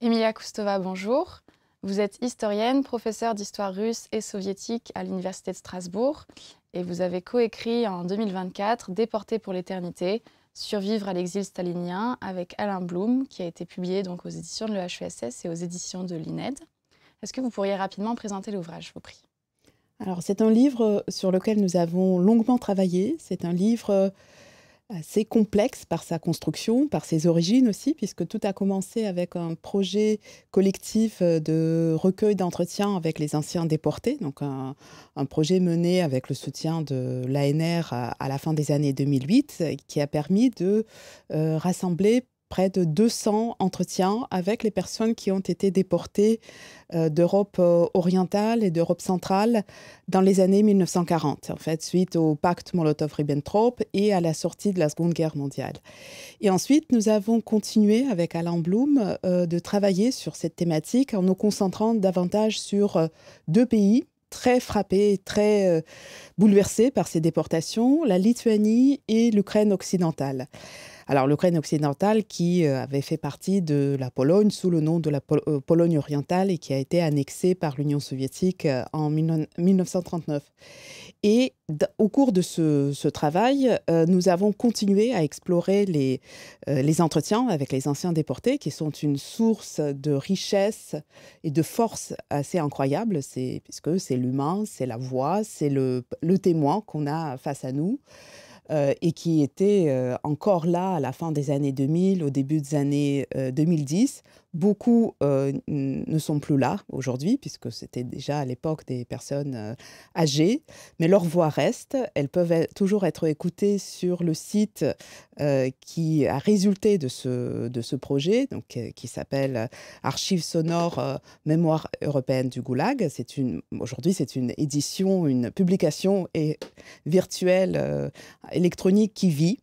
Emilia Koustova, bonjour. Vous êtes historienne, professeure d'histoire russe et soviétique à l'Université de Strasbourg et vous avez coécrit en 2024 Déportés pour l'éternité, survivre à l'exil stalinien avec Alain Blum, qui a été publié donc aux éditions de l'EHESS et aux éditions de l'INED. Est-ce que vous pourriez rapidement présenter l'ouvrage, je vous prie? Alors, c'est un livre sur lequel nous avons longuement travaillé. C'est un livre assez complexe par sa construction, par ses origines aussi, puisque tout a commencé avec un projet collectif de recueil d'entretien avec les anciens déportés, donc un projet mené avec le soutien de l'ANR à la fin des années 2008, qui a permis de rassembler près de 200 entretiens avec les personnes qui ont été déportées d'Europe orientale et d'Europe centrale dans les années 1940, en fait, suite au pacte Molotov-Ribbentrop et à la sortie de la Seconde Guerre mondiale. Et ensuite, nous avons continué avec Alain Blum de travailler sur cette thématique en nous concentrant davantage sur deux pays très frappés, très bouleversés par ces déportations, la Lituanie et l'Ukraine occidentale. Alors, l'Ukraine occidentale qui avait fait partie de la Pologne sous le nom de la Pologne orientale et qui a été annexée par l'Union soviétique en 1939. Et au cours de ce travail, nous avons continué à explorer les entretiens avec les anciens déportés, qui sont une source de richesse et de force assez incroyable, puisque c'est l'humain, c'est la voix, c'est le témoin qu'on a face à nous. Et qui était encore là à la fin des années 2000, au début des années 2010. Beaucoup ne sont plus là aujourd'hui, puisque c'était déjà à l'époque des personnes âgées, mais leur voix reste. Elles peuvent toujours être écoutées sur le site qui a résulté de ce projet, donc, qui s'appelle Archives sonores Mémoire européenne du Goulag. Aujourd'hui, c'est une édition, une publication virtuelle électronique qui vit,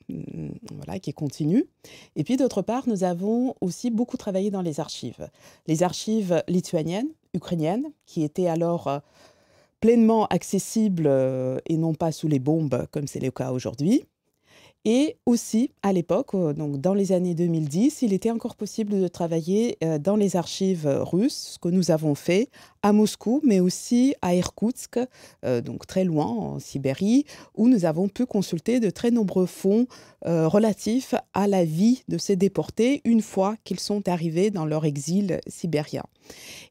voilà, qui continue. Et puis d'autre part, nous avons aussi beaucoup travaillé dans les archives. Les archives lituaniennes, ukrainiennes, qui étaient alors pleinement accessibles et non pas sous les bombes comme c'est le cas aujourd'hui. Et aussi, à l'époque, donc dans les années 2010, il était encore possible de travailler dans les archives russes, ce que nous avons fait à Moscou, mais aussi à Irkoutsk, donc très loin, en Sibérie, où nous avons pu consulter de très nombreux fonds relatifs à la vie de ces déportés une fois qu'ils sont arrivés dans leur exil sibérien.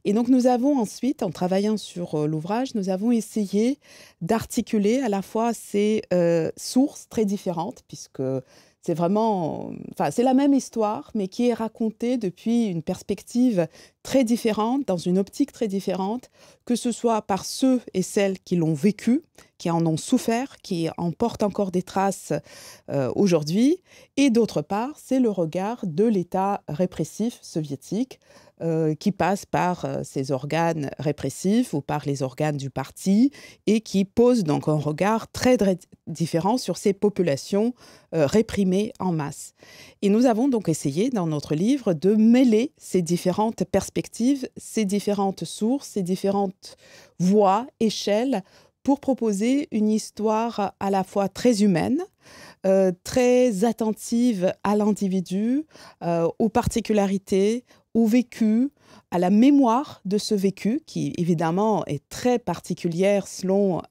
Et donc nous avons ensuite, en travaillant sur l'ouvrage, nous avons essayé d'articuler à la fois ces sources très différentes, puisque c'est vraiment, enfin, c'est la même histoire, mais qui est racontée depuis une perspective très différente, dans une optique très différente, que ce soit par ceux et celles qui l'ont vécu, qui en ont souffert, qui en portent encore des traces aujourd'hui, et d'autre part, c'est le regard de l'État répressif soviétique, qui passe par ses organes répressifs ou par les organes du parti et qui pose donc un regard très différent sur ces populations réprimées en masse. Et nous avons donc essayé dans notre livre de mêler ces différentes perspectives, ces différentes sources, ces différentes voies, échelles, pour proposer une histoire à la fois très humaine, très attentive à l'individu, aux particularités, au vécu, à la mémoire de ce vécu, qui évidemment est très particulière selon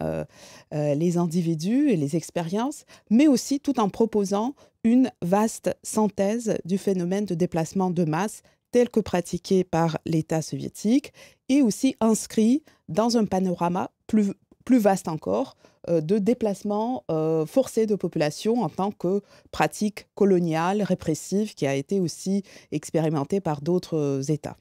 les individus et les expériences, mais aussi tout en proposant une vaste synthèse du phénomène de déplacement de masse tel que pratiqué par l'État soviétique et aussi inscrit dans un panorama plus vaste encore de déplacement forcé de population en tant que pratique coloniale, répressive, qui a été aussi expérimentée par d'autres États.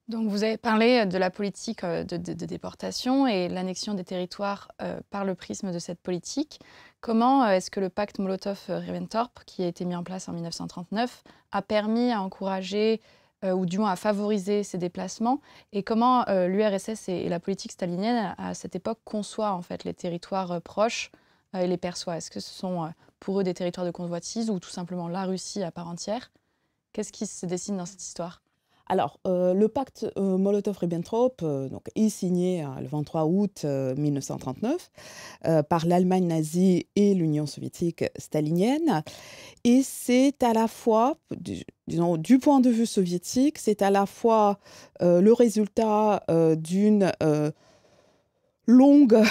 Donc vous avez parlé de la politique de déportation et l'annexion des territoires par le prisme de cette politique. Comment est-ce que le pacte Molotov-Ribbentrop, qui a été mis en place en 1939, a permis à encourager ou du moins à favoriser ces déplacements, et comment l'URSS et la politique stalinienne à cette époque conçoit en fait les territoires proches et les perçoit? Est-ce que ce sont pour eux des territoires de convoitise ou tout simplement la Russie à part entière? Qu'est-ce qui se dessine dans cette histoire? Alors, le pacte Molotov-Ribbentrop donc, est signé le 23 août 1939 par l'Allemagne nazie et l'Union soviétique stalinienne. Et c'est à la fois, disons, du point de vue soviétique, c'est à la fois le résultat d'une longue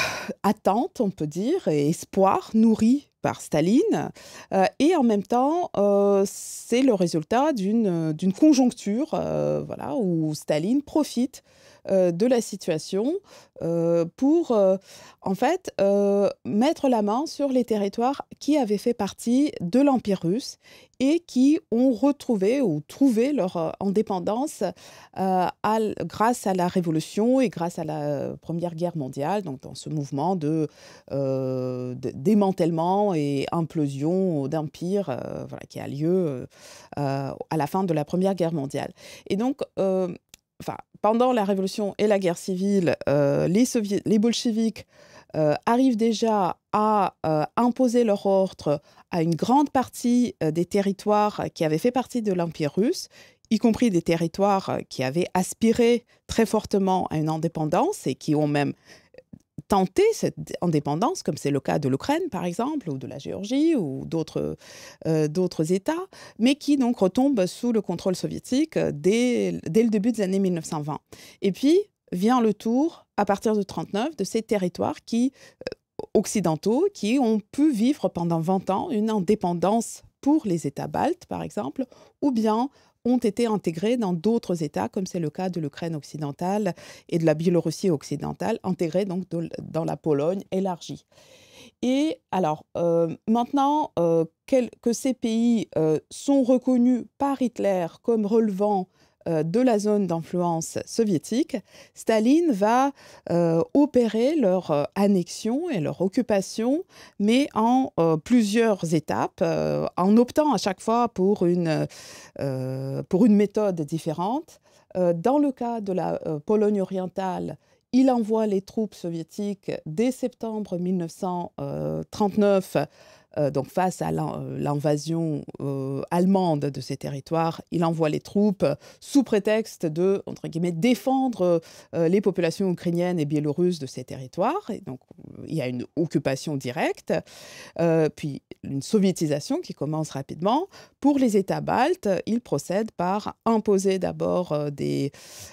attente, on peut dire, et espoir nourri par Staline, et en même temps, c'est le résultat d'une conjoncture, voilà, où Staline profite de la situation pour, en fait, mettre la main sur les territoires qui avaient fait partie de l'Empire russe et qui ont retrouvé ou trouvé leur indépendance grâce à la Révolution et grâce à la Première Guerre mondiale, donc dans ce mouvement de démantèlement et implosion d'empire voilà, qui a lieu à la fin de la Première Guerre mondiale. Et donc, pendant la Révolution et la guerre civile, les bolcheviks arrivent déjà à imposer leur ordre à une grande partie des territoires qui avaient fait partie de l'Empire russe, y compris des territoires qui avaient aspiré très fortement à une indépendance et qui ont même tenté cette indépendance, comme c'est le cas de l'Ukraine, par exemple, ou de la Géorgie, ou d'autres États, mais qui donc retombent sous le contrôle soviétique dès le début des années 1920. Et puis vient le tour, à partir de 1939, de ces territoires occidentaux qui ont pu vivre pendant 20 ans une indépendance pour les États baltes, par exemple, ou bien ont été intégrés dans d'autres États, comme c'est le cas de l'Ukraine occidentale et de la Biélorussie occidentale, intégrés donc dans la Pologne élargie. Et alors, maintenant que ces pays sont reconnus par Hitler comme relevant de la zone d'influence soviétique, Staline va opérer leur annexion et leur occupation, mais en plusieurs étapes, en optant à chaque fois pour une méthode différente. Dans le cas de la Pologne orientale, il envoie les troupes soviétiques dès septembre 1939, donc face à l'invasion allemande de ces territoires. Il envoie les troupes sous prétexte de, entre guillemets, défendre les populations ukrainiennes et biélorusses de ces territoires. Et donc, il y a une occupation directe, puis une soviétisation qui commence rapidement. Pour les États baltes, il procède par imposer d'abord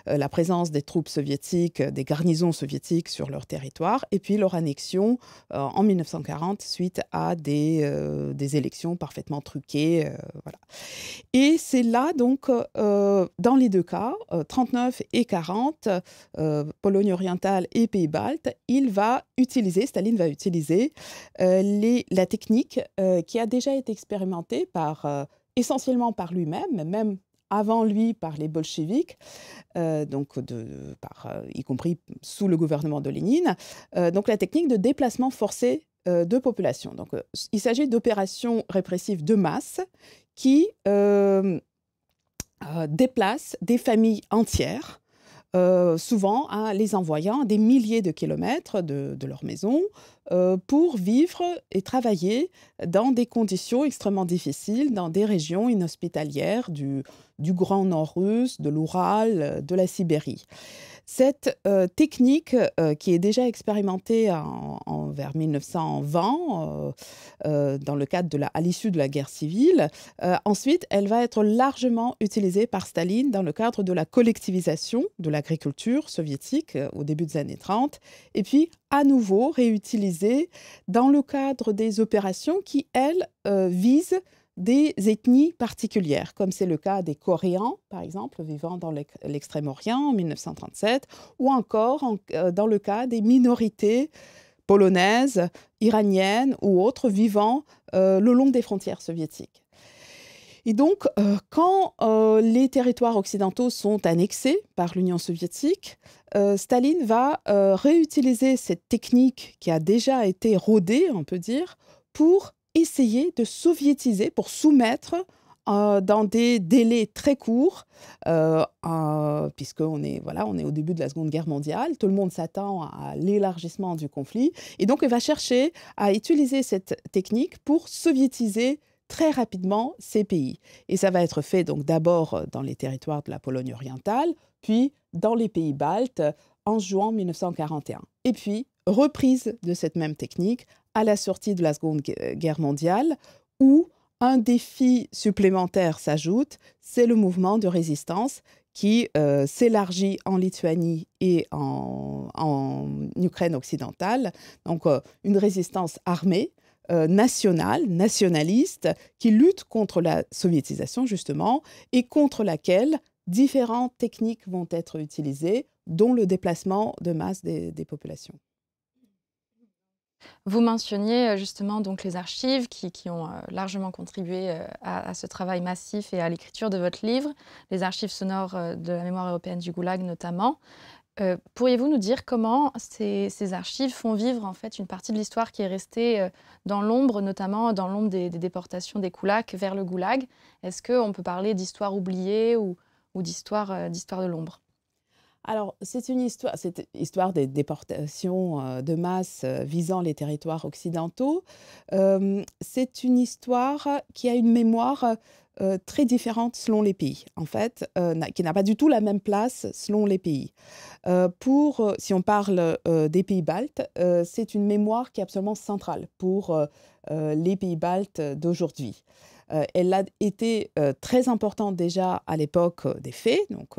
la présence des troupes soviétiques, des garnisons soviétiques sur leur territoire, et puis leur annexion en 1940 suite à des élections parfaitement truquées. Voilà. Et c'est là, donc, dans les deux cas, 39 et 40, Pologne orientale et Pays baltes, Staline va utiliser la technique qui a déjà été expérimentée essentiellement par lui-même, même avant lui par les bolcheviks, y compris sous le gouvernement de Lénine, donc la technique de déplacement forcé de population. Donc, il s'agit d'opérations répressives de masse qui déplacent des familles entières, souvent les envoyant à des milliers de kilomètres de leur maison pour vivre et travailler dans des conditions extrêmement difficiles, dans des régions inhospitalières du Grand Nord russe, de l'Oural, de la Sibérie. Cette technique, qui est déjà expérimentée vers 1920, dans le cadre à l'issue de la guerre civile, ensuite, elle va être largement utilisée par Staline dans le cadre de la collectivisation de l'agriculture soviétique au début des années 30, et puis à nouveau réutilisée dans le cadre des opérations qui, elles, visent des ethnies particulières, comme c'est le cas des Coréens, par exemple, vivant dans l'Extrême-Orient en 1937, ou encore dans le cas des minorités polonaises, iraniennes ou autres vivant le long des frontières soviétiques. Et donc, quand les territoires occidentaux sont annexés par l'Union soviétique, Staline va réutiliser cette technique qui a déjà été rodée, on peut dire, pour essayer de soviétiser, pour soumettre dans des délais très courts, puisqu'on est au début de la Seconde Guerre mondiale, tout le monde s'attend à l'élargissement du conflit, et donc il va chercher à utiliser cette technique pour soviétiser très rapidement ces pays. Et ça va être fait donc d'abord dans les territoires de la Pologne orientale, puis dans les pays baltes en juin 1941. Et puis, reprise de cette même technique à la sortie de la Seconde Guerre mondiale, où un défi supplémentaire s'ajoute, c'est le mouvement de résistance qui s'élargit en Lituanie et en Ukraine occidentale. Donc une résistance armée, nationale, nationaliste, qui lutte contre la soviétisation justement et contre laquelle différentes techniques vont être utilisées, dont le déplacement de masse des populations. Vous mentionniez justement donc les archives qui ont largement contribué à ce travail massif et à l'écriture de votre livre, les archives sonores de la mémoire européenne du Goulag notamment. Pourriez-vous nous dire comment ces archives font vivre en fait une partie de l'histoire qui est restée dans l'ombre, notamment dans l'ombre des déportations des Koulaks vers le Goulag? Est-ce qu'on peut parler d'histoire oubliée ou d'histoire de l'ombre? Alors, c'est une histoire des déportations de masse visant les territoires occidentaux. C'est une histoire qui a une mémoire très différente selon les pays, en fait, qui n'a pas du tout la même place selon les pays. Si on parle des pays baltes, c'est une mémoire qui est absolument centrale pour les pays baltes d'aujourd'hui. Elle a été très importante déjà à l'époque des faits, donc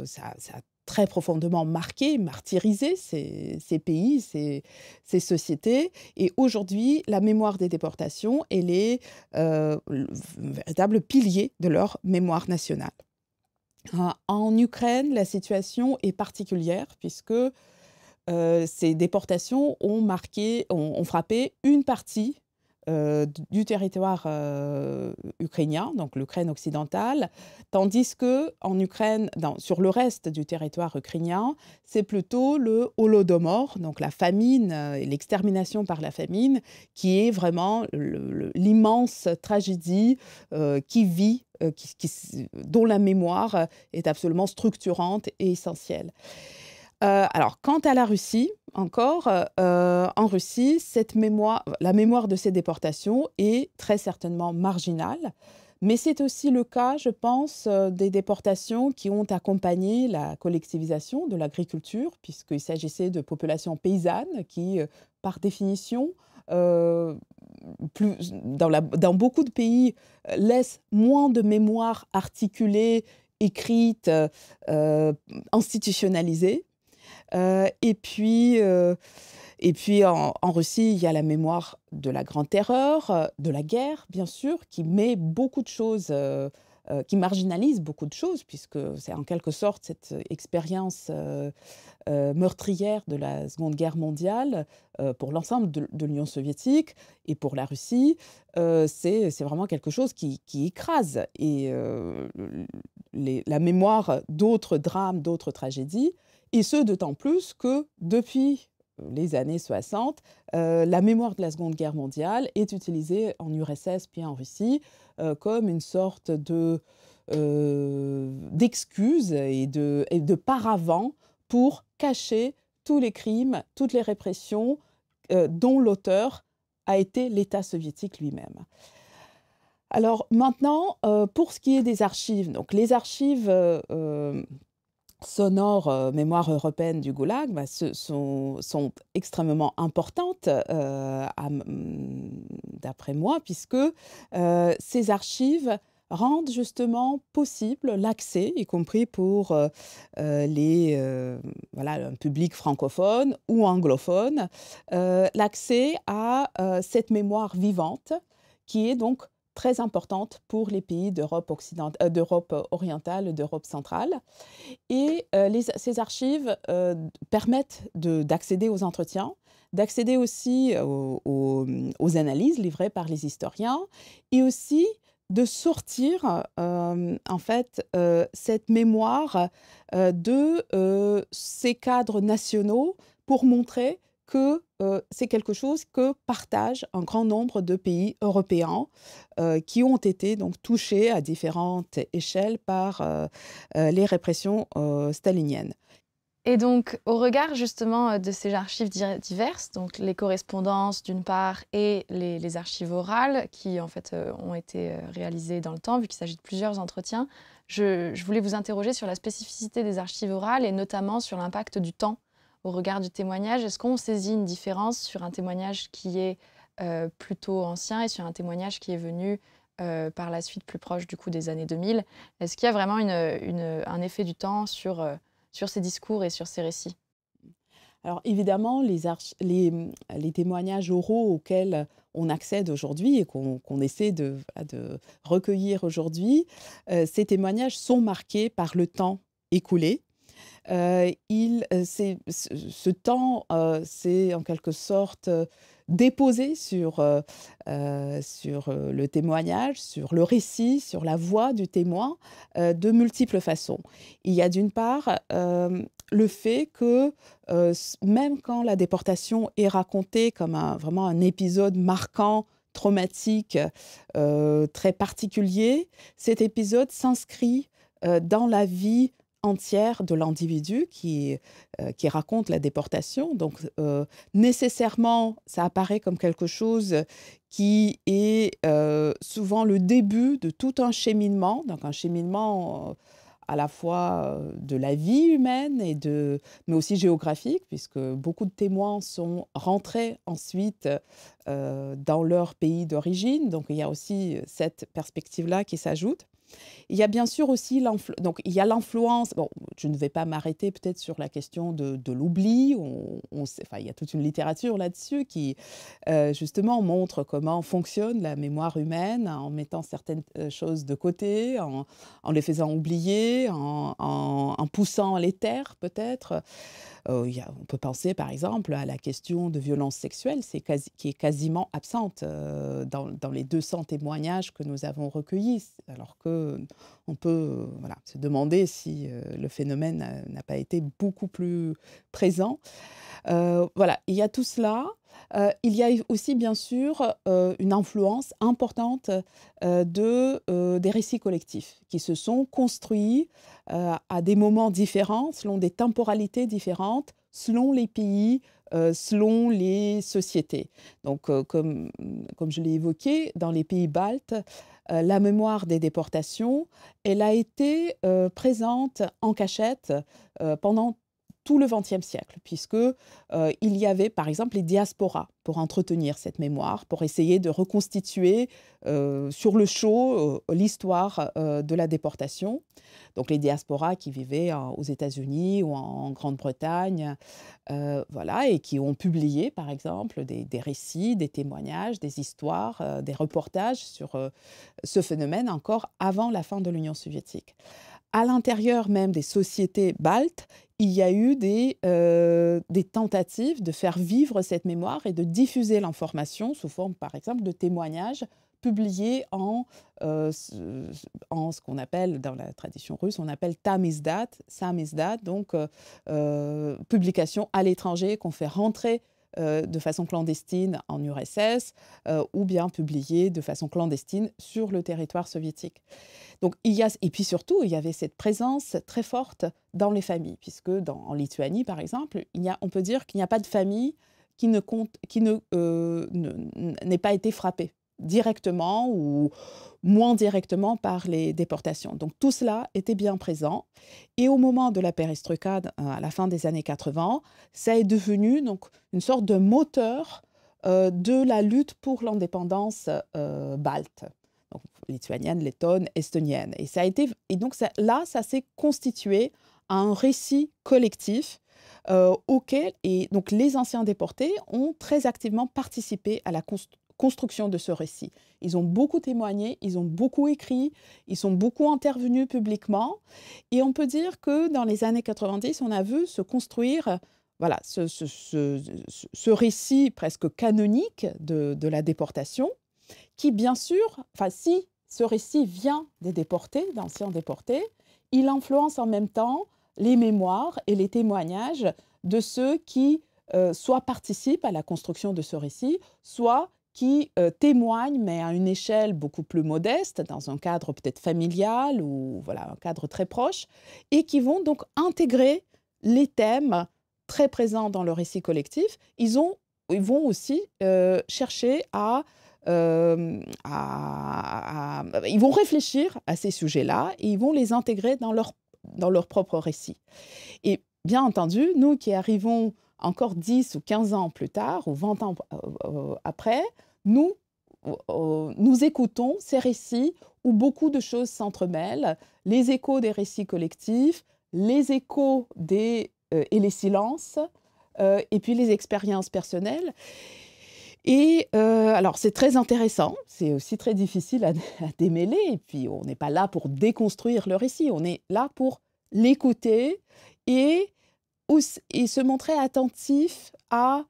ça a très profondément marqué, martyrisé ces pays, ces sociétés. Et aujourd'hui, la mémoire des déportations, elle est le véritable pilier de leur mémoire nationale. En Ukraine, la situation est particulière puisque ces déportations ont frappé une partie du territoire ukrainien, donc l'Ukraine occidentale, tandis qu'en Ukraine, sur le reste du territoire ukrainien, c'est plutôt le Holodomor, donc la famine et l'extermination par la famine, qui est vraiment l'immense tragédie qui vit, dont la mémoire est absolument structurante et essentielle. Alors, quant à la Russie, encore, en Russie, la mémoire de ces déportations est très certainement marginale, mais c'est aussi le cas, je pense, des déportations qui ont accompagné la collectivisation de l'agriculture, puisqu'il s'agissait de populations paysannes qui, par définition, dans beaucoup de pays, laissent moins de mémoire articulée, écrite, institutionnalisée. Et puis en Russie, il y a la mémoire de la Grande Terreur, de la guerre, bien sûr, qui met beaucoup de choses, qui marginalise beaucoup de choses, puisque c'est en quelque sorte cette expérience meurtrière de la Seconde Guerre mondiale pour l'ensemble de l'Union soviétique et pour la Russie. C'est vraiment quelque chose qui écrase. Et la mémoire d'autres drames, d'autres tragédies, et ce, d'autant plus que depuis les années 60, la mémoire de la Seconde Guerre mondiale est utilisée en URSS puis en Russie comme une sorte d'excuse et de paravent pour cacher tous les crimes, toutes les répressions dont l'auteur a été l'État soviétique lui-même. Alors maintenant, pour ce qui est des archives, donc les archives sonores mémoire européenne du Goulag sont extrêmement importantes, d'après moi, puisque ces archives rendent justement possible l'accès, y compris pour un public francophone ou anglophone, l'accès à cette mémoire vivante qui est donc très importante pour les pays d'Europe orientale, d'Europe centrale. Et ces archives permettent d'accéder aux entretiens, d'accéder aussi aux analyses livrées par les historiens et aussi de sortir en fait cette mémoire de ces cadres nationaux pour montrer que c'est quelque chose que partagent un grand nombre de pays européens qui ont été donc touchés à différentes échelles par les répressions staliniennes. Et donc, au regard justement de ces archives diverses, donc les correspondances d'une part et les archives orales qui en fait ont été réalisées dans le temps, vu qu'il s'agit de plusieurs entretiens, je voulais vous interroger sur la spécificité des archives orales et notamment sur l'impact du temps au regard du témoignage. Est-ce qu'on saisit une différence sur un témoignage qui est plutôt ancien et sur un témoignage qui est venu par la suite plus proche du coup des années 2000. Est-ce qu'il y a vraiment un effet du temps sur ces discours et sur ces récits? Alors évidemment, les témoignages oraux auxquels on accède aujourd'hui et qu'on essaie voilà, de recueillir aujourd'hui, ces témoignages sont marqués par le temps écoulé. Ce temps, c'est en quelque sorte, déposé sur le témoignage, sur le récit, sur la voix du témoin, de multiples façons. Il y a d'une part, le fait que, même quand la déportation est racontée comme vraiment un épisode marquant, traumatique, très particulier, cet épisode s'inscrit, dans la vie entière de l'individu qui raconte la déportation. Donc, nécessairement, ça apparaît comme quelque chose qui est souvent le début de tout un cheminement, donc un cheminement à la fois de la vie humaine mais aussi géographique, puisque beaucoup de témoins sont rentrés ensuite dans leur pays d'origine. Donc, il y a aussi cette perspective-là qui s'ajoute. Il y a bien sûr aussi il y a l'influence. Bon, je ne vais pas m'arrêter peut-être sur la question de l'oubli. Enfin, il y a toute une littérature là-dessus qui, justement, montre comment fonctionne la mémoire humaine en mettant certaines choses de côté, en les faisant oublier, en poussant les taire peut-être. On peut penser par exemple à la question de violence sexuelle, qui est quasiment absente dans les 200 témoignages que nous avons recueillis, alors qu'on peut voilà, se demander si le phénomène n'a pas été beaucoup plus présent. Voilà, il y a tout cela. Il y a aussi bien sûr une influence importante des récits collectifs qui se sont construits à des moments différents, selon des temporalités différentes, selon les pays, selon les sociétés. Donc, comme je l'ai évoqué, dans les pays baltes, la mémoire des déportations, elle a été présente en cachette pendant tout le XXe siècle, puisque il y avait par exemple les diasporas pour entretenir cette mémoire, pour essayer de reconstituer sur le chaud l'histoire de la déportation. Donc les diasporas qui vivaient aux États-Unis ou en Grande-Bretagne, voilà, et qui ont publié par exemple des récits, des témoignages, des histoires, des reportages sur ce phénomène encore avant la fin de l'Union soviétique. À l'intérieur même des sociétés baltes, il y a eu des tentatives de faire vivre cette mémoire et de diffuser l'information sous forme, par exemple, de témoignages publiés en ce qu'on appelle, dans la tradition russe, on appelle samizdat, donc publication à l'étranger qu'on fait rentrer de façon clandestine en URSS ou bien publiée de façon clandestine sur le territoire soviétique. Donc, et puis surtout, il y avait cette présence très forte dans les familles, puisque en Lituanie, par exemple, on peut dire qu'il n'y a pas de famille qui n'ait pas été frappée directement ou moins directement par les déportations. Donc tout cela était bien présent. Et au moment de la perestroïka, à la fin des années 80, ça est devenu donc une sorte de moteur de la lutte pour l'indépendance balte. Donc, lituanienne, lettonne, estonienne. Et donc ça s'est constitué un récit collectif auquel donc les anciens déportés ont très activement participé à la construction de ce récit. Ils ont beaucoup témoigné, ils ont beaucoup écrit, ils sont beaucoup intervenus publiquement. Et on peut dire que dans les années 90, on a vu se construire voilà, ce récit presque canonique de la déportation, qui bien sûr, si ce récit vient des déportés, d'anciens déportés, il influence en même temps les mémoires et les témoignages de ceux qui soit participent à la construction de ce récit, soit qui témoignent, mais à une échelle beaucoup plus modeste, dans un cadre peut-être familial ou voilà, un cadre très proche, et qui vont donc intégrer les thèmes très présents dans le récit collectif. Ils vont aussi chercher ils vont réfléchir à ces sujets-là et ils vont les intégrer dans leur propre récit. Et bien entendu, nous qui arrivons encore 10 ou 15 ans plus tard, ou 20 ans après, nous nous écoutons ces récits où beaucoup de choses s'entremêlent, les échos des récits collectifs, les échos et les silences, et puis les expériences personnelles. Et alors c'est très intéressant, c'est aussi très difficile à démêler, et puis on n'est pas là pour déconstruire le récit, on est là pour l'écouter et et se montrer attentif à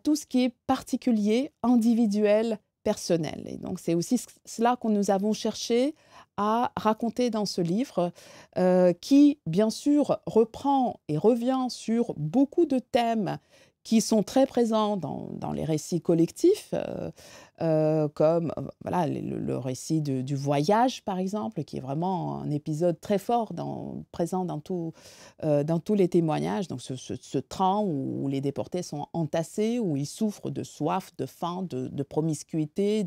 tout ce qui est particulier, individuel, personnel. Et donc c'est aussi cela que nous avons cherché à raconter dans ce livre, qui bien sûr reprend et revient sur beaucoup de thèmes qui sont très présents dans les récits collectifs, comme voilà, le récit du voyage, par exemple, qui est vraiment un épisode très fort présent dans tous les témoignages. Donc ce train où les déportés sont entassés, où ils souffrent de soif, de faim, de promiscuité,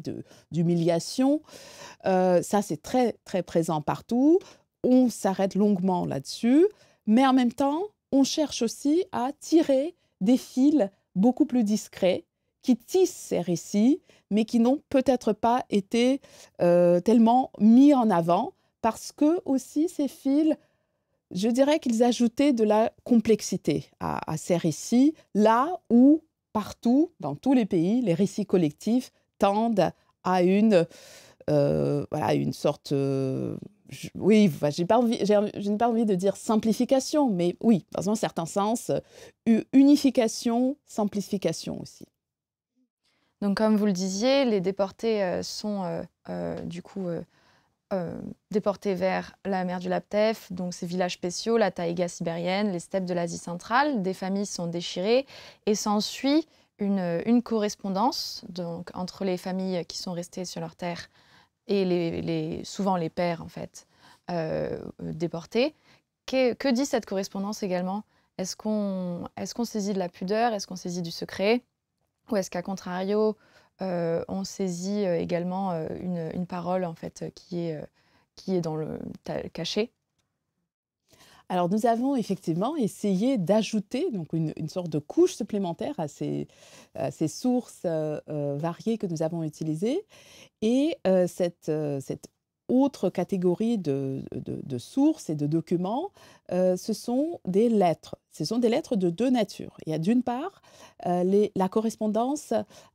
d'humiliation. Ça, c'est très, très présent partout. On s'arrête longuement là-dessus, mais en même temps, on cherche aussi à tirer des fils beaucoup plus discrets qui tissent ces récits, mais qui n'ont peut-être pas été tellement mis en avant, parce que aussi ces fils, je dirais qu'ils ajoutaient de la complexité à ces récits, là où partout, dans tous les pays, les récits collectifs tendent à voilà, une sorte oui, enfin, je n'ai pas envie de dire simplification, mais oui, dans un certain sens, unification, simplification aussi. Donc, comme vous le disiez, les déportés sont du coup déportés vers la mer du Laptev, donc ces villages spéciaux, la taïga sibérienne, les steppes de l'Asie centrale. Des familles sont déchirées et s'ensuit une correspondance donc, entre les familles qui sont restées sur leur terre et souvent les pères, en fait, déportés. Que dit cette correspondance également? Est-ce qu'on saisit de la pudeur? Est-ce qu'on saisit du secret? Ou est-ce qu'à contrario, on saisit également une parole, en fait, qui est dans cachée? Alors nous avons effectivement essayé d'ajouter donc une sorte de couche supplémentaire à ces sources variées que nous avons utilisées. Et cette autre catégorie de sources et de documents, ce sont des lettres. Ce sont des lettres de deux natures. Il y a d'une part la correspondance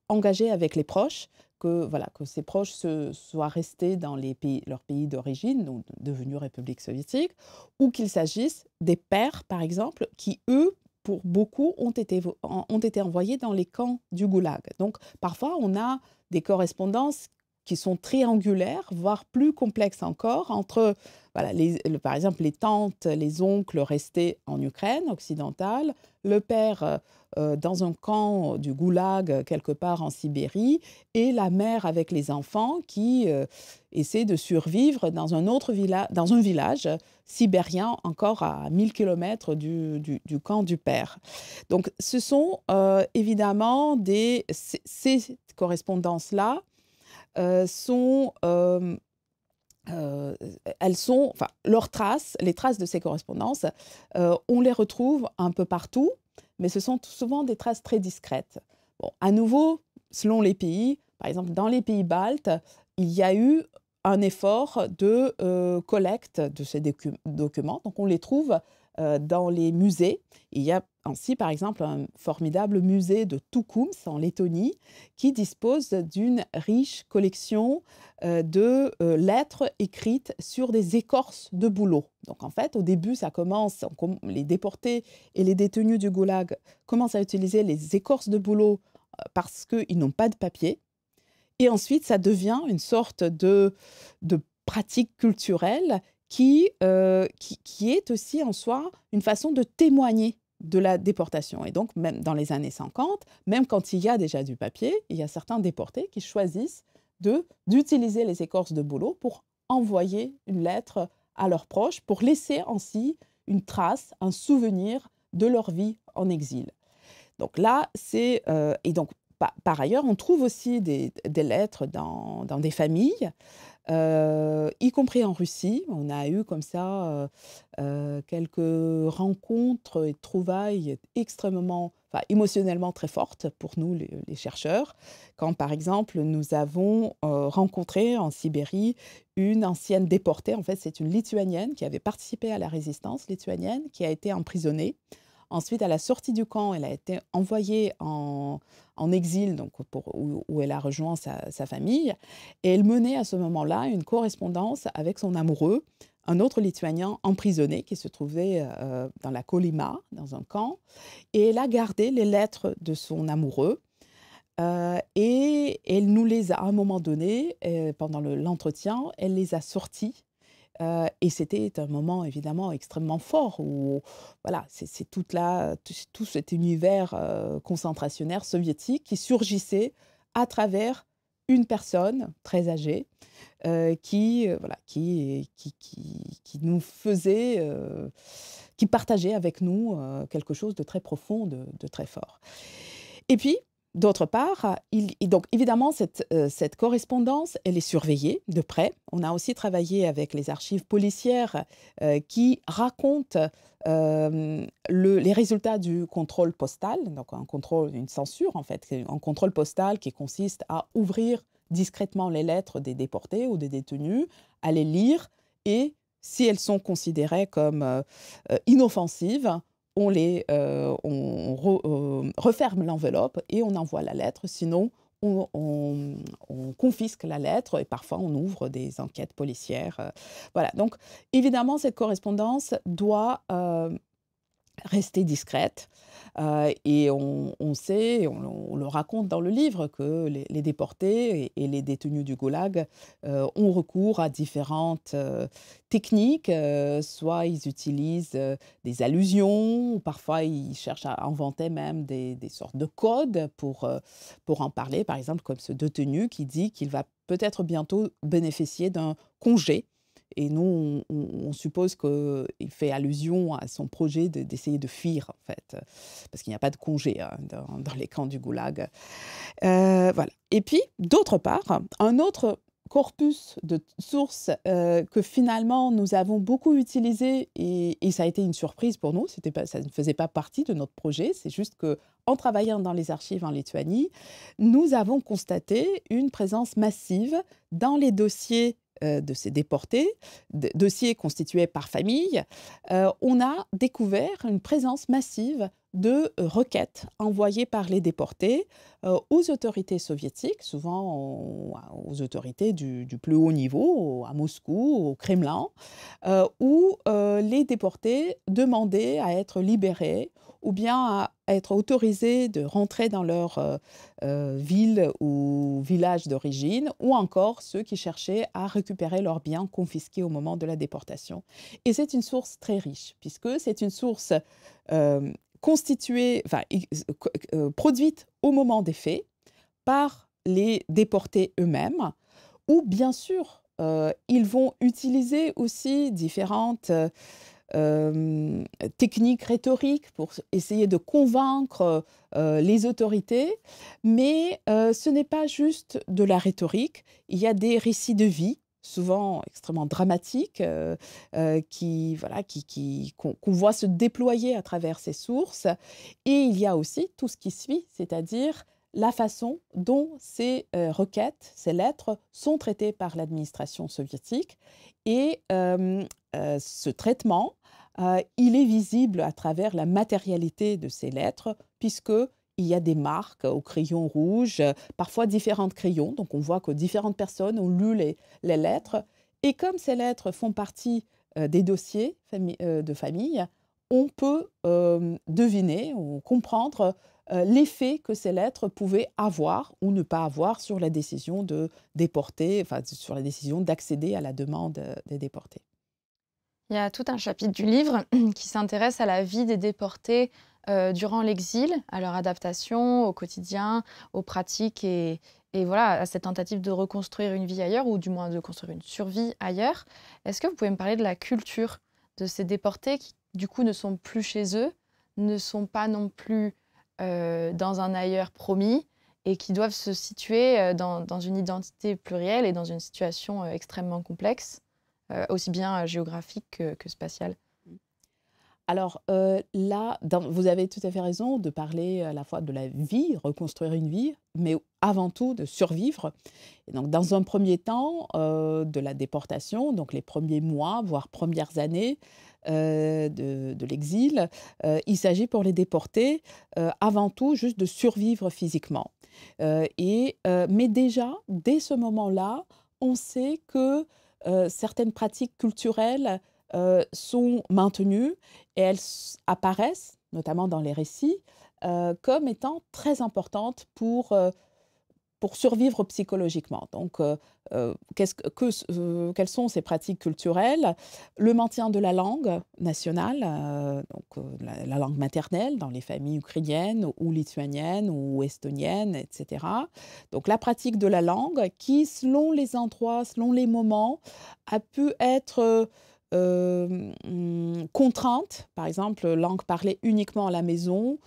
engagée avec les proches, voilà, que ces proches soient restés dans leur pays d'origine, donc devenus République soviétique, ou qu'il s'agisse des pères, par exemple, qui, eux, pour beaucoup, ont été envoyés dans les camps du Goulag. Donc, parfois, on a des correspondances qui sont triangulaires, voire plus complexes encore, entre, voilà, par exemple, les tantes, les oncles restés en Ukraine occidentale, le père dans un camp du Goulag, quelque part en Sibérie, et la mère avec les enfants qui essaie de survivre dans dans un village sibérien, encore à 1000 kilomètres du camp du père. Donc, ce sont évidemment ces correspondances-là sont, enfin, leurs traces, les traces de ces correspondances, on les retrouve un peu partout, mais ce sont souvent des traces très discrètes. Bon, à nouveau, selon les pays, par exemple, dans les pays baltes, il y a eu un effort de collecte de ces documents. Donc, on les trouve dans les musées. Il y a ainsi, par exemple, un formidable musée de Tukums, en Lettonie, qui dispose d'une riche collection de lettres écrites sur des écorces de bouleau. Donc, en fait, au début, ça commence, les déportés et les détenus du Goulag commencent à utiliser les écorces de bouleau parce qu'ils n'ont pas de papier. Et ensuite, ça devient une sorte de pratique culturelle qui est aussi en soi une façon de témoigner de la déportation. Et donc, même dans les années 50, même quand il y a déjà du papier, il y a certains déportés qui choisissent d'utiliser les écorces de bouleau pour envoyer une lettre à leurs proches, pour laisser ainsi une trace, un souvenir de leur vie en exil. Donc là, et donc, par ailleurs, on trouve aussi des lettres dans des familles y compris en Russie. On a eu comme ça quelques rencontres et trouvailles extrêmement, enfin, émotionnellement très fortes pour nous, les chercheurs, quand par exemple nous avons rencontré en Sibérie une ancienne déportée. En fait, c'est une Lituanienne qui avait participé à la résistance lituanienne, qui a été emprisonnée. Ensuite, à la sortie du camp, elle a été envoyée en exil, donc où elle a rejoint sa famille. Et elle menait à ce moment-là une correspondance avec son amoureux, un autre Lituanien emprisonné qui se trouvait dans la Kolyma, dans un camp. Et elle a gardé les lettres de son amoureux. Et elle nous les a, à un moment donné, pendant l'entretien, elle les a sorties. Et c'était un moment évidemment extrêmement fort où voilà, c'est tout cet univers concentrationnaire soviétique qui surgissait à travers une personne très âgée voilà, qui nous faisait, qui partageait avec nous quelque chose de très profond, de très fort. Et puis, d'autre part, et donc évidemment, cette correspondance, elle est surveillée de près. On a aussi travaillé avec les archives policières qui racontent les résultats du contrôle postal, donc une censure en fait, un contrôle postal qui consiste à ouvrir discrètement les lettres des déportés ou des détenus, à les lire et, si elles sont considérées comme inoffensives, on referme l'enveloppe et on envoie la lettre. Sinon, on confisque la lettre et parfois on ouvre des enquêtes policières. Voilà. Donc, évidemment, cette correspondance doit rester discrète. Et on sait, on le raconte dans le livre, que les déportés et les détenus du Goulag ont recours à différentes techniques. Soit ils utilisent des allusions, ou parfois ils cherchent à inventer même des sortes de codes pour en parler. Par exemple, comme ce détenu qui dit qu'il va peut-être bientôt bénéficier d'un congé. Et nous, on suppose qu'il fait allusion à son projet d'essayer de fuir, en fait, parce qu'il n'y a pas de congé hein, dans les camps du Goulag. Voilà. Et puis, d'autre part, un autre corpus de sources que finalement nous avons beaucoup utilisé, et ça a été une surprise pour nous, ça ne faisait pas partie de notre projet, c'est juste qu'en travaillant dans les archives en Lituanie, nous avons constaté une présence massive dans les dossiers de ces déportés, dossiers constitués par famille. On a découvert une présence massive de requêtes envoyées par les déportés aux autorités soviétiques, souvent aux autorités du plus haut niveau, à Moscou, au Kremlin, où les déportés demandaient à être libérés ou bien à être autorisés de rentrer dans leur ville ou village d'origine, ou encore ceux qui cherchaient à récupérer leurs biens confisqués au moment de la déportation. Et c'est une source très riche, puisque c'est une source constituée, enfin, produite au moment des faits par les déportés eux-mêmes, ou bien sûr, ils vont utiliser aussi différentes techniques rhétoriques pour essayer de convaincre les autorités, mais ce n'est pas juste de la rhétorique, il y a des récits de vie, souvent extrêmement dramatiques, qu'on voit se déployer à travers ces sources. Et il y a aussi tout ce qui suit, c'est-à-dire la façon dont ces requêtes, ces lettres, sont traitées par l'administration soviétique. Et ce traitement, il est visible à travers la matérialité de ces lettres, puisqu'il y a des marques au crayon rouge, parfois différents crayons. Donc on voit que différentes personnes ont lu les lettres. Et comme ces lettres font partie des dossiers de famille, on peut deviner ou comprendre l'effet que ces lettres pouvaient avoir ou ne pas avoir sur la décision de déporter, enfin sur la décision d'accéder à la demande des déportés. Il y a tout un chapitre du livre qui s'intéresse à la vie des déportés durant l'exil, à leur adaptation au quotidien, aux pratiques et voilà, à cette tentative de reconstruire une vie ailleurs, ou du moins de construire une survie ailleurs. Est-ce que vous pouvez me parler de la culture de ces déportés qui, du coup, ne sont plus chez eux, ne sont pas non plus dans un ailleurs promis, et qui doivent se situer dans une identité plurielle et dans une situation extrêmement complexe, aussi bien géographique que spatiale. Alors là, vous avez tout à fait raison de parler à la fois de la vie, reconstruire une vie, mais avant tout de survivre. Et donc dans un premier temps, de la déportation, donc les premiers mois, voire premières années de l'exil, il s'agit pour les déportés avant tout juste de survivre physiquement. Mais déjà, dès ce moment-là, on sait que certaines pratiques culturelles sont maintenues et elles apparaissent, notamment dans les récits, comme étant très importantes pour survivre psychologiquement. Donc, quelles sont ces pratiques culturelles? Le maintien de la langue nationale, la langue maternelle dans les familles ukrainiennes ou lituaniennes ou estoniennes, etc. Donc, la pratique de la langue qui, selon les endroits, selon les moments, a pu être contrainte, par exemple, langue parlée uniquement à la maison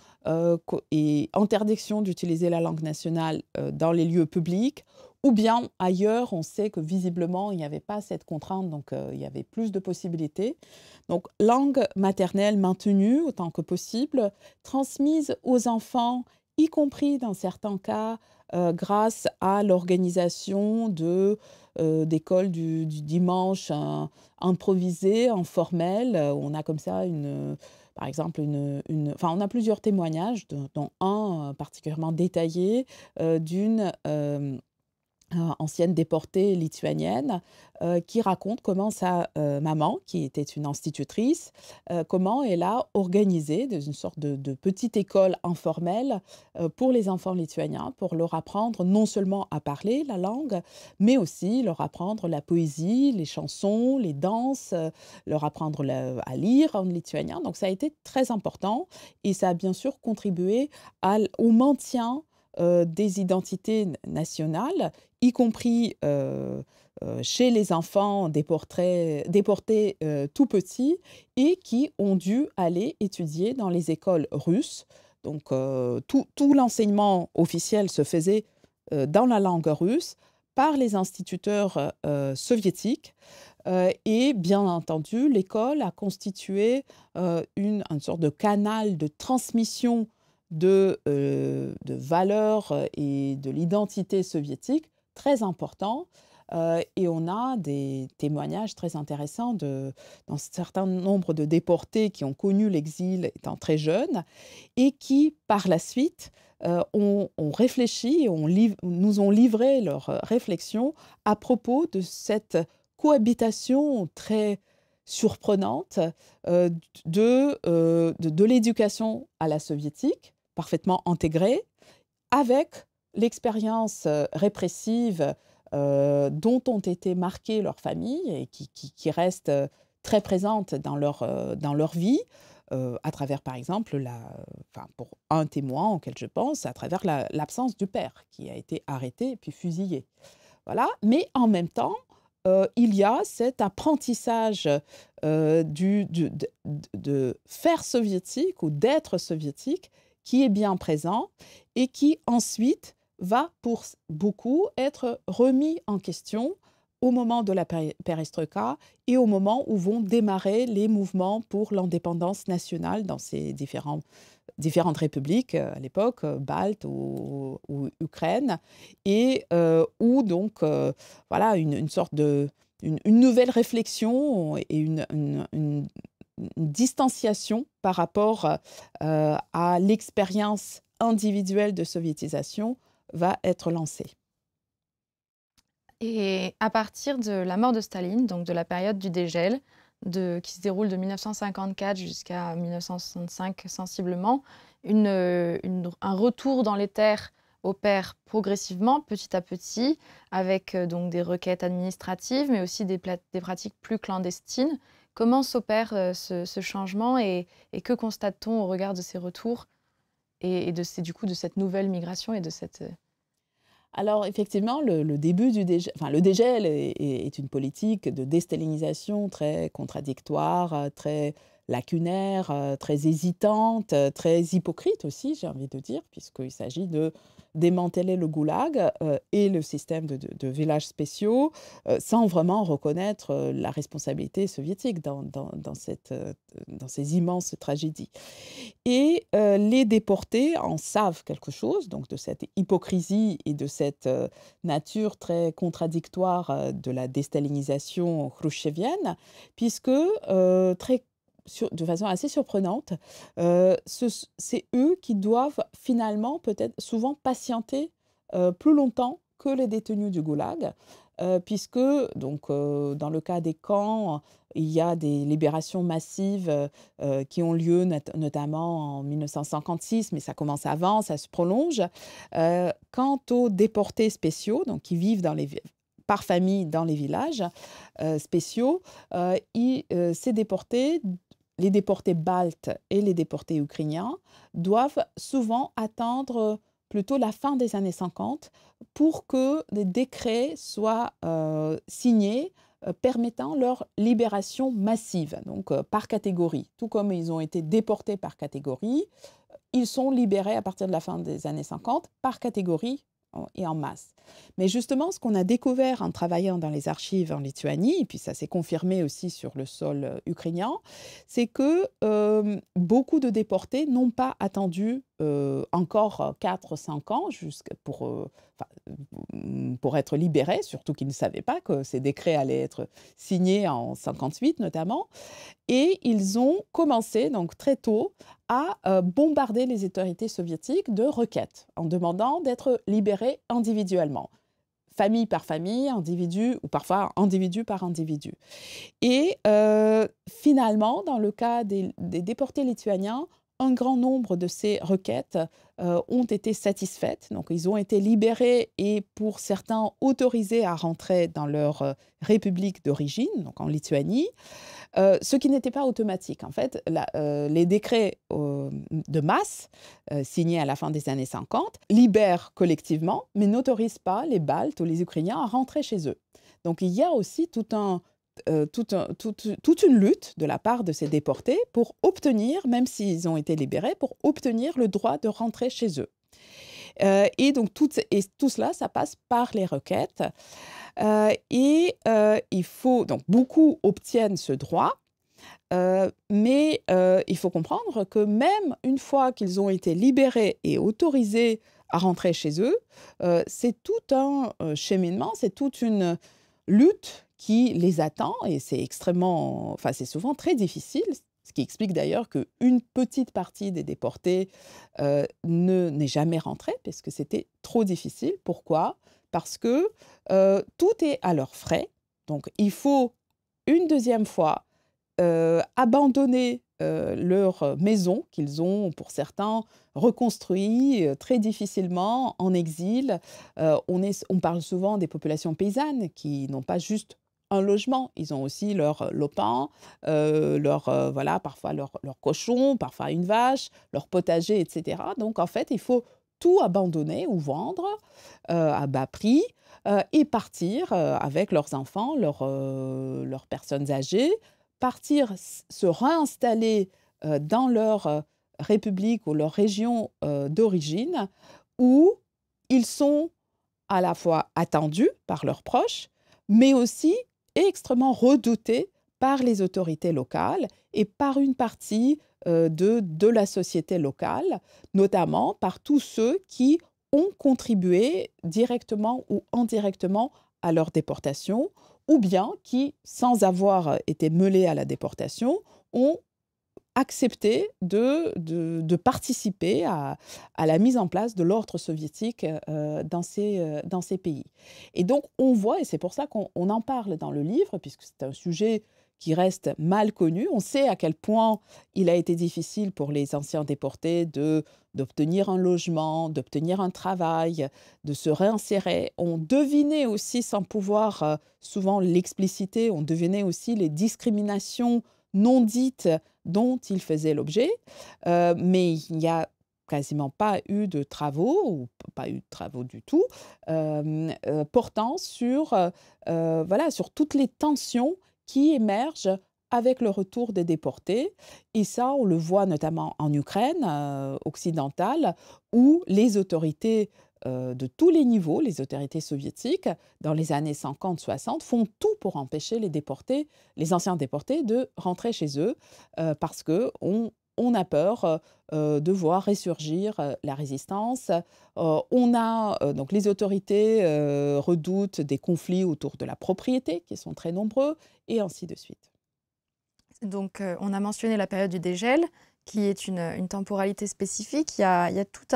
et interdiction d'utiliser la langue nationale dans les lieux publics, ou bien ailleurs, on sait que visiblement, il n'y avait pas cette contrainte, donc il y avait plus de possibilités. Donc, langue maternelle maintenue autant que possible, transmise aux enfants, y compris dans certains cas, grâce à l'organisation d'écoles du dimanche improvisées, informelles. On a comme ça par exemple, enfin, on a plusieurs témoignages, dont un particulièrement détaillé d'une ancienne déportée lituanienne qui raconte comment sa maman, qui était une institutrice, comment elle a organisé une sorte de petite école informelle pour les enfants lituaniens, pour leur apprendre non seulement à parler la langue, mais aussi leur apprendre la poésie, les chansons, les danses, leur apprendre à lire en lituanien. Donc ça a été très important et ça a bien sûr contribué au maintien des identités nationales, y compris chez les enfants déportés tout petits et qui ont dû aller étudier dans les écoles russes. Donc tout l'enseignement officiel se faisait dans la langue russe par les instituteurs soviétiques. Et bien entendu, l'école a constitué une sorte de canal de transmission de valeurs et de l'identité soviétique très important. Et on a des témoignages très intéressants d'un certain nombre de déportés qui ont connu l'exil étant très jeunes et qui, par la suite, ont réfléchi, nous ont livré leurs réflexions à propos de cette cohabitation très surprenante de l'éducation à la soviétique, parfaitement intégrée, avec l'expérience répressive dont ont été marquées leurs familles et qui restent très présentes dans leur vie, à travers, par exemple, pour un témoin auquel je pense, à travers l'absence du père qui a été arrêté et puis fusillé. Voilà. Mais en même temps, il y a cet apprentissage de faire soviétique ou d'être soviétique qui est bien présent et qui ensuite va pour beaucoup être remis en question au moment de la perestroïka et au moment où vont démarrer les mouvements pour l'indépendance nationale dans ces différentes républiques à l'époque, baltes ou Ukraine, et où donc voilà une sorte une nouvelle réflexion et une distanciation par rapport à l'expérience individuelle de soviétisation va être lancée. Et à partir de la mort de Staline, donc de la période du dégel, qui se déroule de 1954 jusqu'à 1965 sensiblement, un retour dans les terres opère progressivement, petit à petit, avec donc des requêtes administratives, mais aussi des pratiques plus clandestines. Comment s'opère ce changement et que constate-t-on au regard de ces retours et du coup de cette nouvelle migration et de cette... Alors effectivement, le début du dégel, enfin le dégel est une politique de déstalinisation très contradictoire, très lacunaire, très hésitante, très hypocrite aussi, j'ai envie de dire, puisqu'il s'agit de démanteler le goulag et le système de villages spéciaux sans vraiment reconnaître la responsabilité soviétique dans ces immenses tragédies. Et les déportés en savent quelque chose, donc de cette hypocrisie et de cette nature très contradictoire de la déstalinisation khrouchtchevienne, puisque de façon assez surprenante, c'est eux qui doivent finalement, peut-être souvent, patienter plus longtemps que les détenus du goulag, puisque donc, dans le cas des camps, il y a des libérations massives qui ont lieu notamment en 1956, mais ça commence avant, ça se prolonge. Quant aux déportés spéciaux, donc qui vivent par famille dans les villages spéciaux, ces déportés, les déportés baltes et les déportés ukrainiens, doivent souvent attendre plutôt la fin des années 50 pour que des décrets soient signés permettant leur libération massive, donc par catégorie. Tout comme ils ont été déportés par catégorie, ils sont libérés à partir de la fin des années 50 par catégorie et en masse. Mais justement, ce qu'on a découvert en travaillant dans les archives en Lituanie, et puis ça s'est confirmé aussi sur le sol ukrainien, c'est que beaucoup de déportés n'ont pas attendu encore 4-5 ans pour être libérés, surtout qu'ils ne savaient pas que ces décrets allaient être signés en 1958 notamment. Et ils ont commencé donc très tôt à bombarder les autorités soviétiques de requêtes en demandant d'être libérés individuellement, famille par famille, individu ou parfois individu par individu. Et finalement, dans le cas des déportés lituaniens, un grand nombre de ces requêtes ont été satisfaites. Donc, ils ont été libérés et, pour certains, autorisés à rentrer dans leur république d'origine, donc en Lituanie, ce qui n'était pas automatique. En fait, les décrets de masse, signés à la fin des années 50, libèrent collectivement, mais n'autorisent pas les Baltes ou les Ukrainiens à rentrer chez eux. Donc, il y a aussi toute une lutte de la part de ces déportés pour obtenir, même s'ils ont été libérés, pour obtenir le droit de rentrer chez eux. Et donc tout cela, ça passe par les requêtes. Donc beaucoup obtiennent ce droit, mais il faut comprendre que même une fois qu'ils ont été libérés et autorisés à rentrer chez eux, c'est tout un cheminement, c'est toute une lutte qui les attend, et c'est souvent très difficile, ce qui explique d'ailleurs qu'une petite partie des déportés n'est jamais rentrée, parce que c'était trop difficile. Pourquoi ? Parce que tout est à leurs frais, donc il faut une deuxième fois abandonner leur maison qu'ils ont, pour certains, reconstruit très difficilement en exil. On parle souvent des populations paysannes qui n'ont pas juste un logement, ils ont aussi leur lopin, parfois leur cochon, parfois une vache, leur potager, etc. Donc en fait, il faut tout abandonner ou vendre à bas prix et partir avec leurs enfants, leurs personnes âgées, partir se réinstaller dans leur république ou leur région d'origine, où ils sont à la fois attendus par leurs proches, mais aussi extrêmement redoutés par les autorités locales et par une partie de la société locale, notamment par tous ceux qui ont contribué directement ou indirectement à leur déportation, ou bien qui, sans avoir été mêlés à la déportation, ont accepté de participer à la mise en place de l'ordre soviétique dans ces pays. Et donc, on voit, et c'est pour ça qu'on en parle dans le livre, puisque c'est un sujet qui reste mal connu. On sait à quel point il a été difficile pour les anciens déportés d'obtenir un logement, d'obtenir un travail, de se réinsérer. On devinait aussi, sans pouvoir souvent l'expliciter, on devinait aussi les discriminations non dites dont ils faisaient l'objet, mais il n'y a quasiment pas eu de travaux, ou pas eu de travaux du tout, portant sur toutes les tensions qui émergent avec le retour des déportés. Et ça, on le voit notamment en Ukraine occidentale, où les autorités de tous les niveaux, les autorités soviétiques, dans les années 50-60, font tout pour empêcher les déportés, les anciens déportés, de rentrer chez eux, parce qu'on a peur de voir ressurgir la résistance. Donc les autorités redoutent des conflits autour de la propriété, qui sont très nombreux, et ainsi de suite. Donc, on a mentionné la période du dégel, qui est une temporalité spécifique. Il y a toute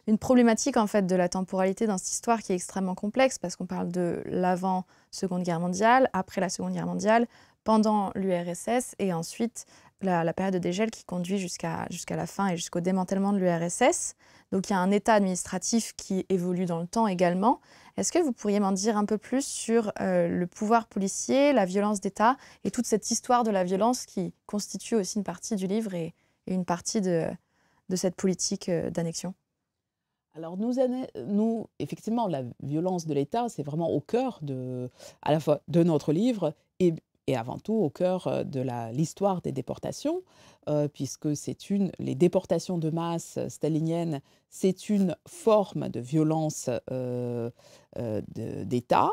une problématique en fait de la temporalité dans cette histoire qui est extrêmement complexe parce qu'on parle de l'avant-Seconde Guerre mondiale, après la Seconde Guerre mondiale, pendant l'URSS et ensuite la période de dégel qui conduit jusqu'à la fin et jusqu'au démantèlement de l'URSS. Donc il y a un état administratif qui évolue dans le temps également. Est-ce que vous pourriez m'en dire un peu plus sur le pouvoir policier, la violence d'État et toute cette histoire de la violence qui constitue aussi une partie du livre et une partie de cette politique d'annexion? Alors nous, effectivement, la violence de l'État, c'est vraiment au cœur à la fois de notre livre et avant tout au cœur de l'histoire des déportations, puisque les déportations de masse staliniennes, c'est une forme de violence d'État.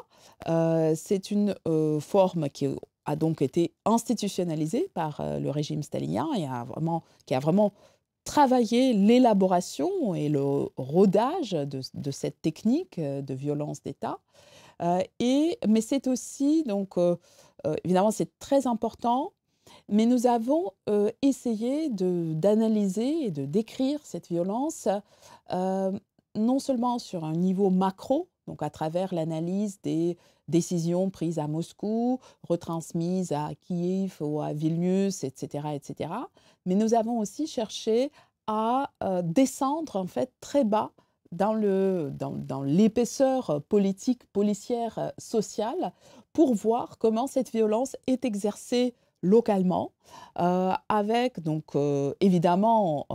C'est une forme qui a donc été institutionnalisée par le régime stalinien et qui a vraiment travaillé l'élaboration et le rodage de cette technique de violence d'État. Mais c'est aussi, donc, évidemment, c'est très important, mais nous avons essayé d'analyser et de décrire cette violence, euh, non seulement sur un niveau macro, donc à travers l'analyse des décisions prises à Moscou, retransmises à Kiev ou à Vilnius, etc., etc., mais nous avons aussi cherché à descendre en fait très bas dans l'épaisseur politique, policière, sociale, pour voir comment cette violence est exercée localement, avec donc évidemment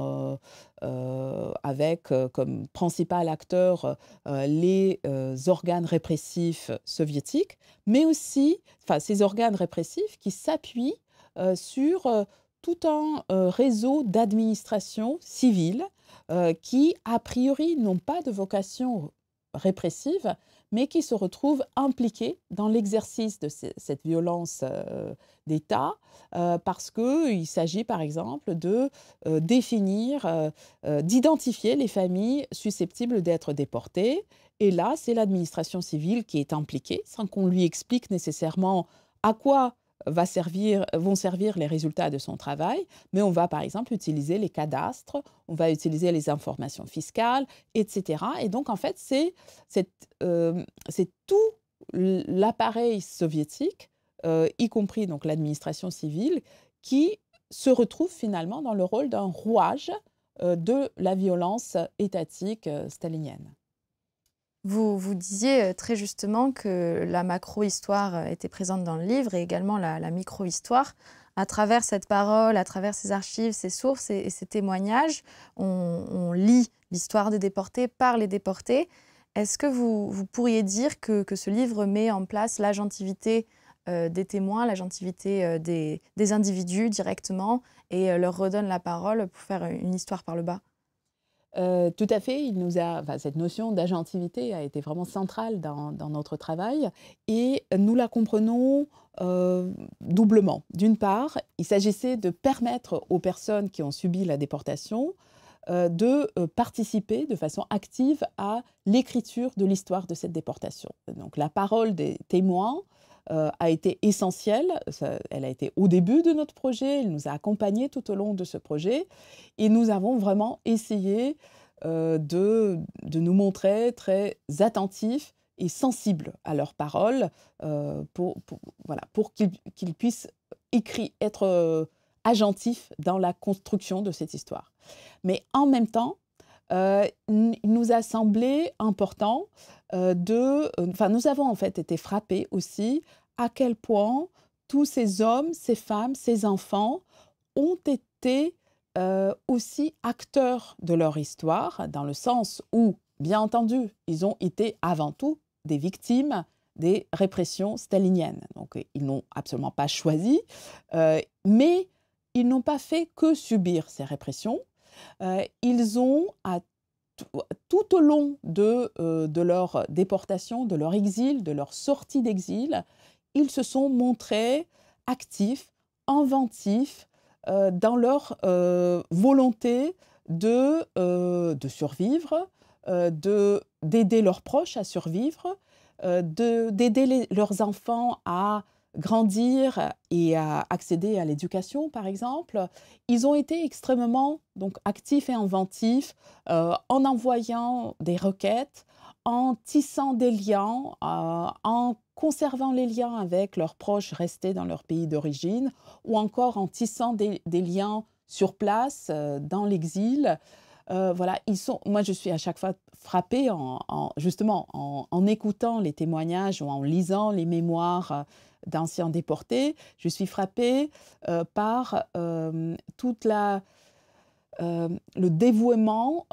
avec comme principal acteur les organes répressifs soviétiques, mais aussi ces organes répressifs qui s'appuient sur tout un réseau d'administrations civiles qui, a priori, n'ont pas de vocation répressive, mais qui se retrouvent impliqués dans l'exercice de cette violence d'État, parce qu'il s'agit, par exemple, de d'identifier les familles susceptibles d'être déportées. Et là, c'est l'administration civile qui est impliquée, sans qu'on lui explique nécessairement à quoi vont servir les résultats de son travail, mais on va par exemple utiliser les cadastres, on va utiliser les informations fiscales, etc. Et donc en fait, c'est tout l'appareil soviétique, y compris donc l'administration civile, qui se retrouve finalement dans le rôle d'un rouage de la violence étatique stalinienne. Vous disiez très justement que la macro-histoire était présente dans le livre et également la micro-histoire. À travers cette parole, à travers ces archives, ces sources et ces témoignages, on lit l'histoire des déportés par les déportés. Est-ce que vous pourriez dire que ce livre met en place l'agentivité des témoins, l'agentivité des individus directement et leur redonne la parole pour faire une histoire par le bas? Tout à fait, cette notion d'agentivité a été vraiment centrale dans notre travail et nous la comprenons doublement. D'une part, il s'agissait de permettre aux personnes qui ont subi la déportation de participer de façon active à l'écriture de l'histoire de cette déportation. Donc la parole des témoins a été essentielle. Elle a été au début de notre projet, elle nous a accompagnés tout au long de ce projet et nous avons vraiment essayé de nous montrer très attentifs et sensibles à leurs paroles pour qu'ils puissent être agentifs dans la construction de cette histoire. Mais en même temps, il nous a semblé important nous avons en fait été frappés aussi à quel point tous ces hommes, ces femmes, ces enfants ont été aussi acteurs de leur histoire, dans le sens où, bien entendu, ils ont été avant tout des victimes des répressions staliniennes. Donc, ils n'ont absolument pas choisi, mais ils n'ont pas fait que subir ces répressions. Ils ont, tout au long de leur déportation, de leur exil, de leur sortie d'exil, ils se sont montrés actifs, inventifs, dans leur volonté de survivre, d'aider leurs proches à survivre, d'aider leurs enfants à grandir et à accéder à l'éducation, par exemple. Ils ont été extrêmement donc, actifs et inventifs en envoyant des requêtes, en tissant des liens, en conservant les liens avec leurs proches restés dans leur pays d'origine, ou encore en tissant des liens sur place, dans l'exil. Voilà, moi je suis à chaque fois frappée justement en écoutant les témoignages ou en lisant les mémoires d'anciens déportés, je suis frappée par toute le dévouement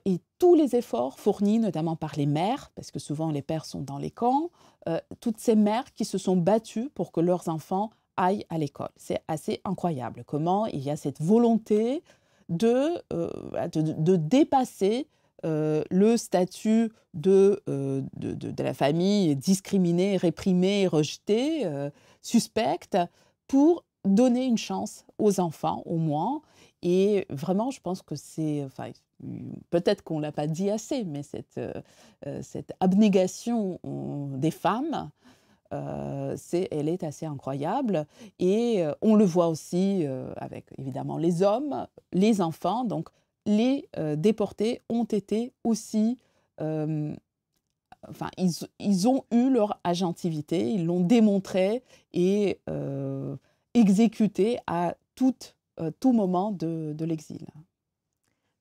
et tous les efforts fournis, notamment par les mères, parce que souvent les pères sont dans les camps, toutes ces mères qui se sont battues pour que leurs enfants aillent à l'école. C'est assez incroyable comment il y a cette volonté de dépasser le statut de la famille discriminée, réprimée, rejetée, suspecte, pour donner une chance aux enfants, au moins. Et vraiment, je pense que c'est... Enfin, peut-être qu'on ne l'a pas dit assez, mais cette abnégation des femmes, elle est assez incroyable. Et on le voit aussi avec, évidemment, les hommes, les enfants. Donc, les déportés ont été aussi... enfin, ils ont eu leur agentivité, ils l'ont démontré et exécuté à tout moment de l'exil.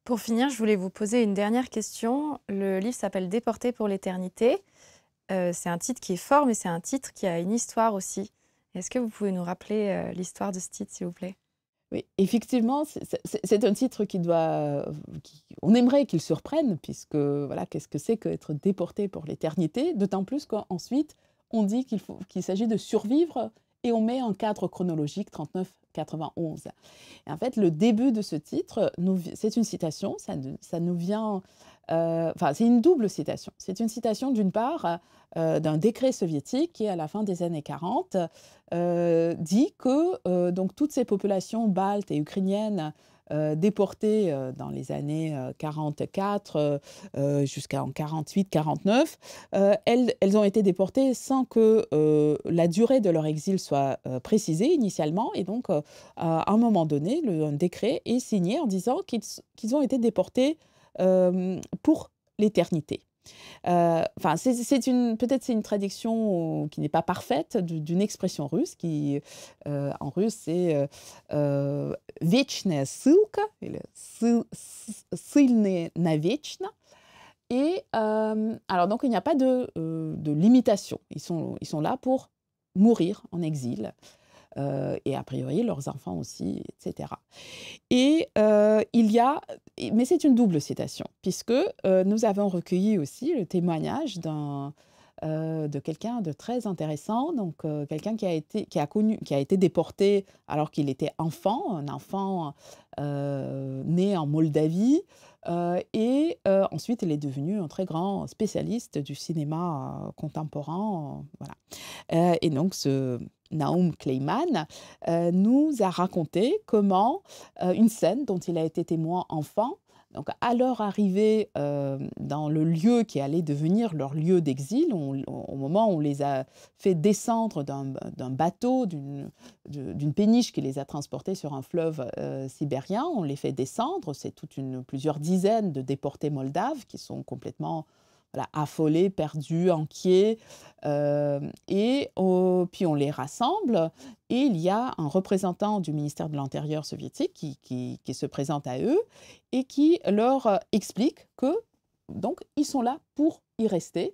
Pour finir, je voulais vous poser une dernière question. Le livre s'appelle « Déportés pour l'éternité ». C'est un titre qui est fort, mais c'est un titre qui a une histoire aussi. Est-ce que vous pouvez nous rappeler l'histoire de ce titre, s'il vous plaît? Oui, effectivement, c'est un titre on aimerait qu'il surprenne, puisque voilà, qu'est-ce que c'est qu'être déporté pour l'éternité? D'autant plus qu'ensuite, on dit qu'il s'agit de survivre et on met un cadre chronologique 39-91. Et en fait, le début de ce titre, c'est une citation, ça nous vient... Enfin, c'est une double citation. C'est une citation d'une part d'un décret soviétique qui, à la fin des années 40, dit que donc, toutes ces populations baltes et ukrainiennes déportées dans les années 44 jusqu'en 48-49, elles ont été déportées sans que la durée de leur exil soit précisée initialement. Et donc, à un moment donné, un décret est signé en disant qu'ils ont été déportés pour l'éternité. Enfin, peut-être c'est une traduction qui n'est pas parfaite d'une expression russe qui, en russe, c'est «вечная ссылка» или «ссыльные навечно». Et alors, donc, il n'y a pas de limitation. Ils sont là pour mourir en exil. Et a priori, leurs enfants aussi, etc. Et mais c'est une double citation, puisque nous avons recueilli aussi le témoignage de quelqu'un de très intéressant, donc quelqu'un qui a été déporté alors qu'il était enfant, un enfant né en Moldavie, et ensuite il est devenu un très grand spécialiste du cinéma contemporain, voilà. Et donc ce Naum Kleiman nous a raconté comment une scène dont il a été témoin enfant, donc à leur arrivée dans le lieu qui allait devenir leur lieu d'exil, au moment où on les a fait descendre d'un bateau, d'une péniche qui les a transportés sur un fleuve sibérien, on les fait descendre, c'est plusieurs dizaines de déportés moldaves qui sont complètement affolés, perdus, inquiets, et puis on les rassemble, et il y a un représentant du ministère de l'Intérieur soviétique qui se présente à eux et qui leur explique que donc ils sont là pour y rester,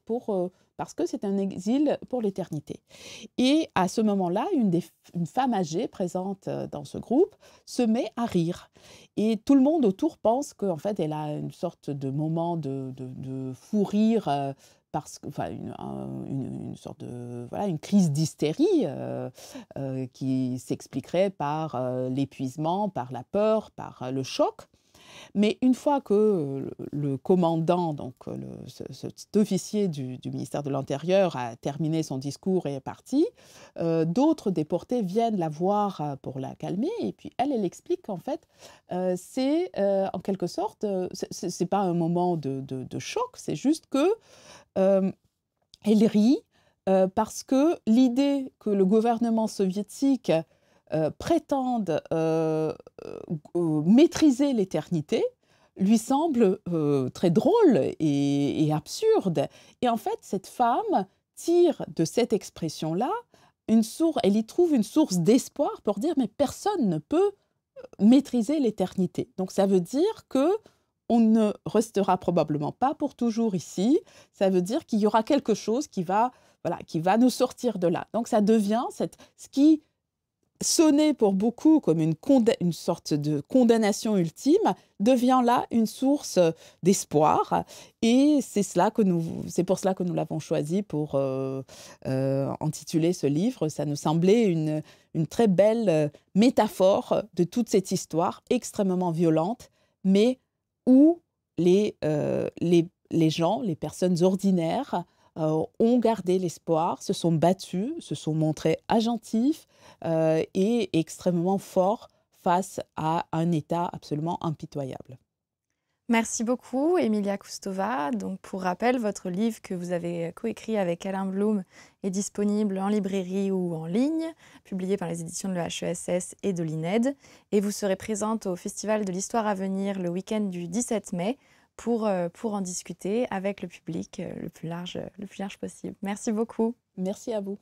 parce que c'est un exil pour l'éternité. Et à ce moment-là, une femme âgée présente dans ce groupe se met à rire. Et tout le monde autour pense qu'en fait, elle a une sorte de moment de fou rire parce que, enfin, une sorte de, voilà, une crise d'hystérie qui s'expliquerait par l'épuisement, par la peur, par le choc. Mais une fois que le commandant, donc cet officier du ministère de l'Intérieur a terminé son discours et est parti, d'autres déportés viennent la voir pour la calmer. Et puis elle explique qu'en fait, c'est en quelque sorte, c'est pas un moment de choc, c'est juste que elle rit parce que l'idée que le gouvernement soviétique prétende maîtriser l'éternité lui semble très drôle et absurde. Et en fait, cette femme tire de cette expression-là elle y trouve une source d'espoir pour dire mais personne ne peut maîtriser l'éternité. Donc ça veut dire que on ne restera probablement pas pour toujours ici. Ça veut dire qu'il y aura quelque chose qui va, voilà, qui va nous sortir de là. Donc ça devient ce qui sonnait pour beaucoup comme une sorte de condamnation ultime, devient là une source d'espoir. Et c'est pour cela que nous l'avons choisi pour intituler ce livre. Ça nous semblait une très belle métaphore de toute cette histoire extrêmement violente, mais où les gens, les personnes ordinaires, ont gardé l'espoir, se sont battus, se sont montrés agentifs et extrêmement forts face à un État absolument impitoyable. Merci beaucoup, Emilia Koustova. Donc, pour rappel, votre livre que vous avez coécrit avec Alain Blum est disponible en librairie ou en ligne, publié par les éditions de l'EHESS et de l'INED. Et vous serez présente au Festival de l'Histoire à venir le week-end du 17 mai pour en discuter avec le public le plus large possible. Merci beaucoup. Merci à vous.